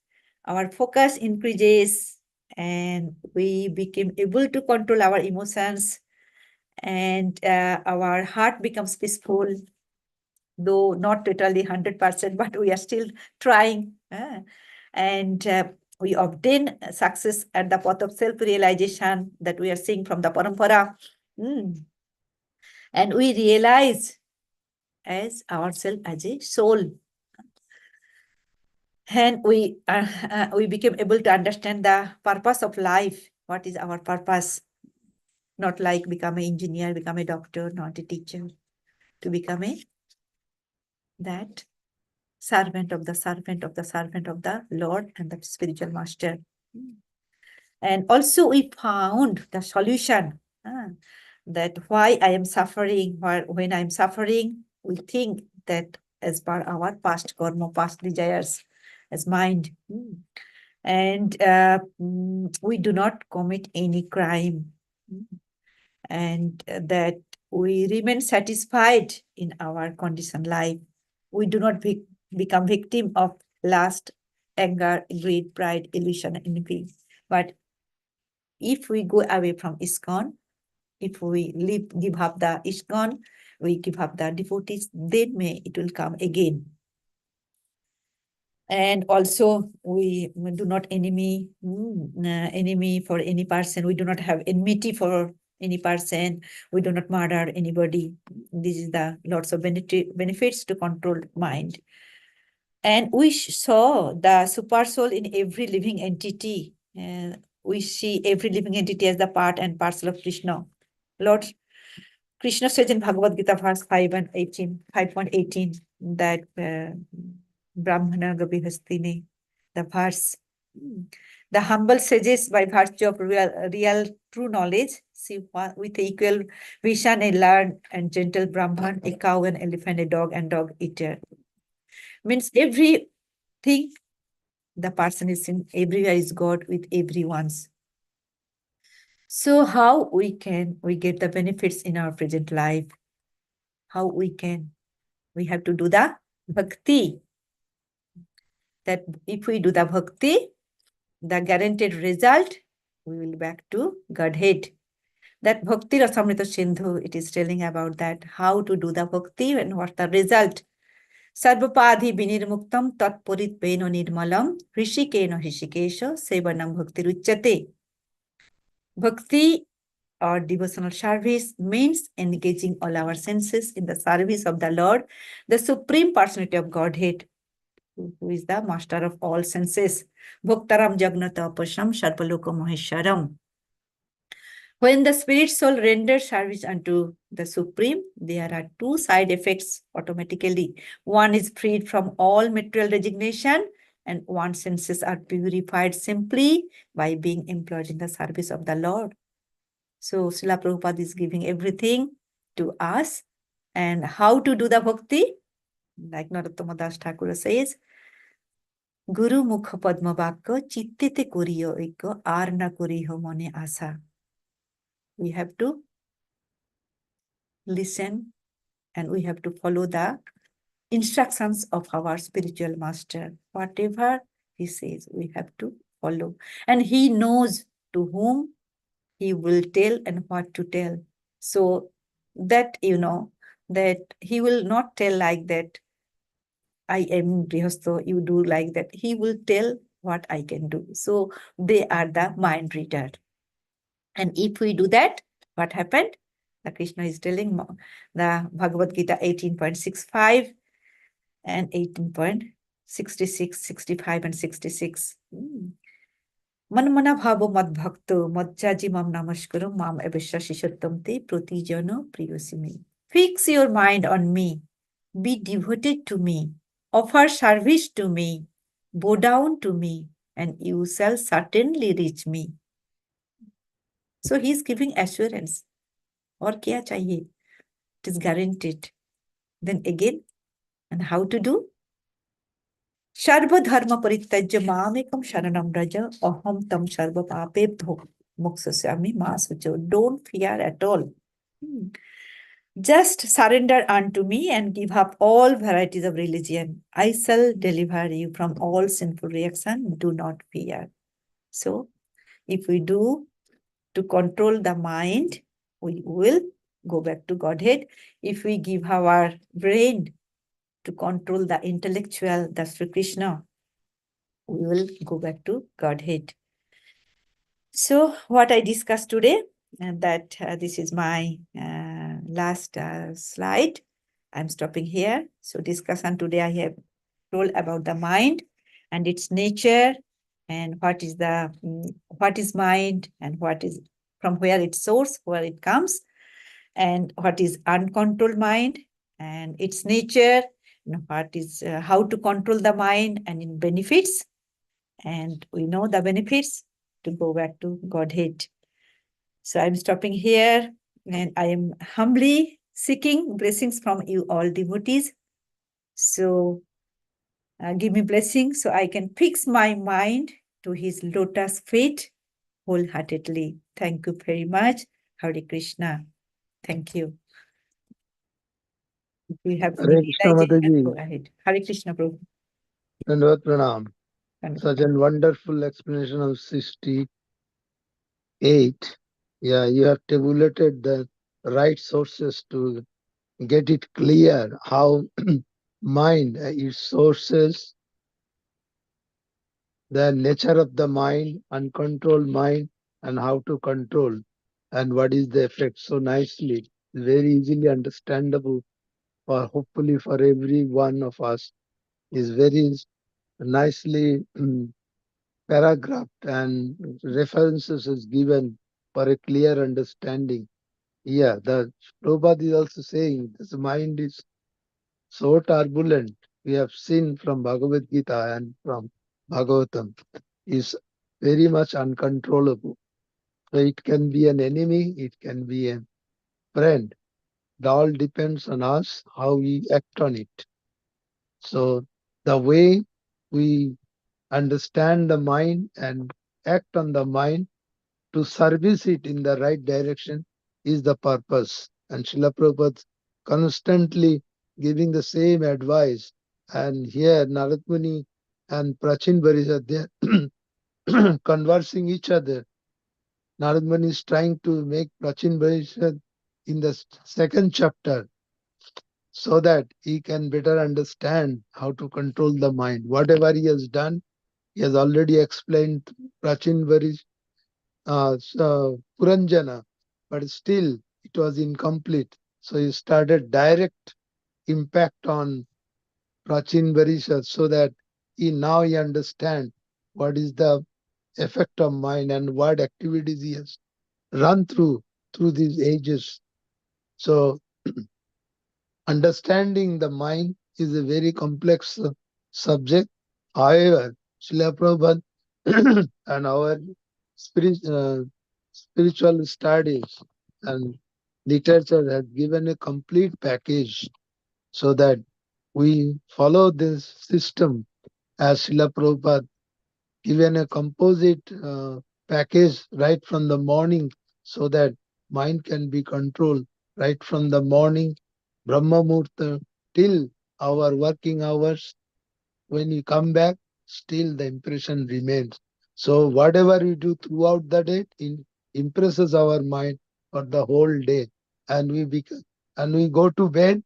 Our focus increases, and we became able to control our emotions, and our heart becomes peaceful, though not totally 100%, but we are still trying. And we obtain success at the path of self-realization that we are seeing from the parampara. And we realize as ourselves as a soul. And we became able to understand the purpose of life. What is our purpose? Not like become an engineer, become a doctor, not a teacher. To become that servant of the servant of the servant of the Lord and the spiritual master. And also we found the solution, that why I am suffering, when I am suffering, we think that as per our past karma, past desires, as mind. And we do not commit any crime. And that we remain satisfied in our conditioned life. We do not become victim of lust, anger, greed, pride, illusion, and envy. But if we go away from ISKCON, if we give up the ISKCON, we give up the devotees, then it will come again. And also, we do not enemy for any person. We do not have enmity for any person. We do not murder anybody. This is the lots of benefits to controlled mind. And we saw the super soul in every living entity. We see every living entity as the part and parcel of Krishna. Lord Krishna says in Bhagavad Gita verse 5.18 that Brahmana Gabihastine, the verse. The humble sages, by virtue of real true knowledge, see with equal vision a learned and gentle Brahman, a cow, an elephant, a dog, and dog eater. Means everything the person is in, everywhere is God with everyone's. So how we get the benefits in our present life? How we can? We have to do the bhakti. That if we do the bhakti, the guaranteed result, we will back to Godhead. That Bhakti Rasamrita Sindhu, it is telling about that, how to do the bhakti and what the result. Sarvapadhi binirmuktam tat purit peno nirmalam rishikeno hishikesha sevanam bhakti ruchyate. Bhakti or devotional service means engaging all our senses in the service of the Lord, the Supreme Personality of Godhead, who is the master of all senses. Bhaktaram jagnata apasham sharpaloko mahesharam. When the spirit soul renders service unto the Supreme, there are two side effects automatically. One is freed from all material resignation, and one's senses are purified simply by being employed in the service of the Lord. So Srila Prabhupada is giving everything to us. And how to do the bhakti? Like Narottama Das Thakur says, Guru Mukha Padma Vakya Chittete Koriyo Ekko Arna Koriho Mone Asa. We have to listen and we have to follow the instructions of our spiritual master. Whatever he says, we have to follow. And he knows to whom he will tell and what to tell. So that, that he will not tell like that, I am Grihasto, you do like that. He will tell what I can do. So they are the mind reader. And if we do that, what happened? The Krishna is telling the Bhagavad Gita 18.65 and 18.66, 65 and 66. Manmana bhavo mad bhakto madjaji mam namaskaram mam evasya shishattam te pratijana priyasimi. Fix your mind on me. Be devoted to me. Offer service to me. Bow down to me. And you shall certainly reach me. So he is giving assurance. Or kya chahiye? It is guaranteed. Then again, and how to do? Sarva dharma parityajya mamekam sharanam raja aham tam sarva papebdho moksasyami masucho. Don't fear at all. Just surrender unto me and give up all varieties of religion. I shall deliver you from all sinful reaction. Do not fear. So, if we do to control the mind, we will go back to Godhead. If we give our brain to control the intellectual, the Sri Krishna, we will go back to Godhead. So what I discussed today, and that this is my last slide. I'm stopping here. So discussion today I have told about the mind and its nature, and what is mind, and what is from where its source, where it comes, and what is uncontrolled mind and its nature, what is how to control the mind and in benefits. And we know the benefits to go back to Godhead. So I'm stopping here, and I am humbly seeking blessings from you all devotees. So give me blessings so I can fix my mind to his lotus feet wholeheartedly. Thank you very much. Hare Krishna. Thank you. If you have Hare any Krishna realization, Mataji, go ahead. Hare Krishna, Prabhu. Dandavat Pranam. Thank Such you. a wonderful explanation of 68. Yeah, you have tabulated the right sources to get it clear how mind, its sources, the nature of the mind, uncontrolled mind, and how to control, and what is the effect. So nicely, very easily understandable for hopefully for every one of us. Is very nicely paragraphed and references is given for a clear understanding. Yeah, the Prabhupada is also saying this mind is so turbulent. We have seen from Bhagavad Gita and from Bhagavatam is very much uncontrollable. So it can be an enemy, it can be a friend. It all depends on us how we act on it. So the way we understand the mind and act on the mind to service it in the right direction is the purpose. And Srila Prabhupada constantly giving the same advice. And here Narad Muni and Prachin Barisha, they're conversing each other. Narad Muni is trying to make Prachin Barisha in the second chapter so that he can better understand how to control the mind. Whatever he has done, he has already explained Prachin Barisha Puranjana, but still it was incomplete. So he started direct impact on Prachin Varisha so that he understand what is the effect of mind and what activities he has run through these ages. So understanding the mind is a very complex subject. However, Srila Prabhupada and our spirit, spiritual studies and literature has given a complete package so that we follow this system as Srila Prabhupada given a composite package right from the morning so that mind can be controlled right from the morning, Brahma Murta, till our working hours. When we come back, still the impression remains. So whatever we do throughout the day impresses our mind for the whole day. And we go to bed,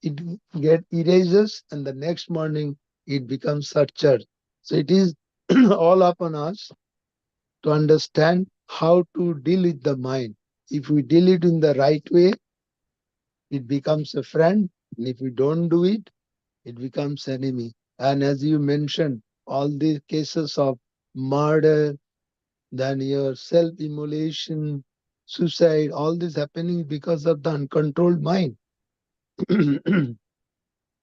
it get erases, and the next morning it becomes surcharged. So it is all upon us to understand how to deal with the mind. If we deal it in the right way, it becomes a friend. And if we don't do it, it becomes enemy. And as you mentioned, all the cases of murder, then your self-immolation, suicide, all this happening because of the uncontrolled mind.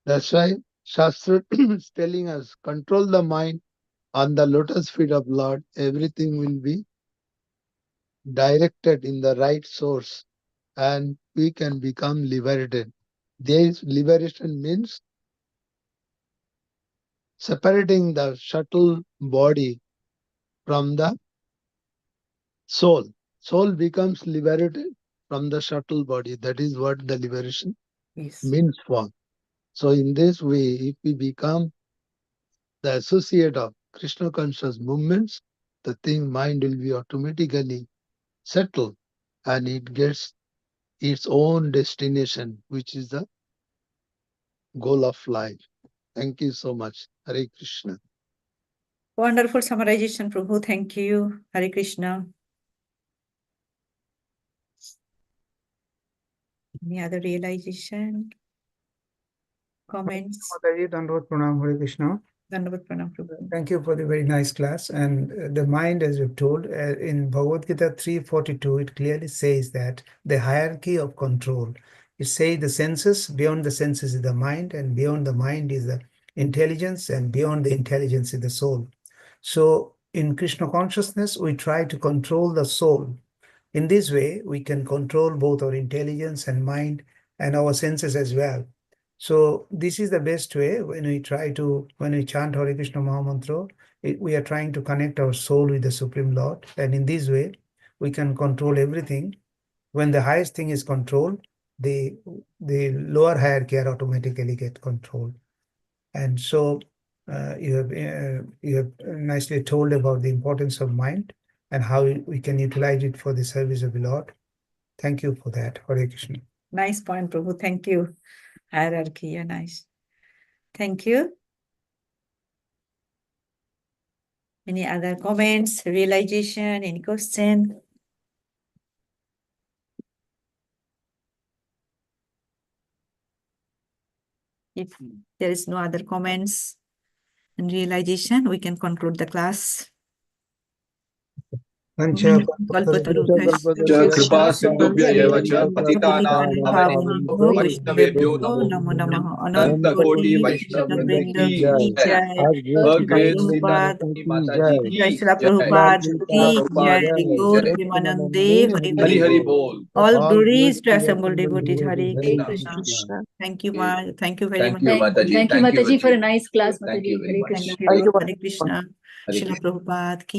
That's why Shastra is telling us, control the mind on the lotus feet of Lord. Everything will be directed in the right source and we can become liberated. This liberation means separating the subtle body from the soul. Soul becomes liberated from the subtle body. That is what the liberation Yes. means for. So in this way, if we become the associate of Krishna conscious movements, the thing mind will be automatically settled and it gets its own destination, which is the goal of life. Thank you so much. Hare Krishna. Wonderful summarization, Prabhu. Thank you. Hare Krishna. Any other realization? Comments? Mataji, Dandavat Pranam, Hare Krishna. Dandavat Pranam, Prabhu. Thank you for the very nice class. And the mind, as you've told, in Bhagavad Gita 3:42, it clearly says that the hierarchy of control it says the senses, beyond the senses is the mind, and beyond the mind is the intelligence, and beyond the intelligence is the soul. So in Krishna consciousness, we try to control the soul. In this way, we can control both our intelligence and mind and our senses as well. So this is the best way when we chant Hare Krishna Mahamantra, we are trying to connect our soul with the Supreme Lord. And in this way, we can control everything. When the highest thing is controlled, the lower hierarchy are automatically get controlled. And so you have nicely told about the importance of mind and how we can utilize it for the service of the Lord. Thank you for that. Hare Krishna. Nice point, Prabhu. Thank you. Hierarchy, yeah, nice. Thank you. Any other comments, realization, any question? If there is no other comments and realization, we can conclude the class. कृपा सिन्धुभ्य एव च पतितानां पावनेभ्यो वैष्णवेभ्यो नमो नमः अनंत कोटि वैष्णव वृंद की जय। ग्रेट सीता माता जी की जय श्री प्रभुपाद की जय। गौर प्रेमानंदे हरि हरि बोल। All glories to assembled devotees. Hare Krishna. Krishna. Thank you, Ma. Thank you very Thank much. you, Mataji. Thank you, Mataji, for a nice class, Thank Mataji. you very Hare much. Krishna. Hare Krishna. Hare Srila Prabhupada ki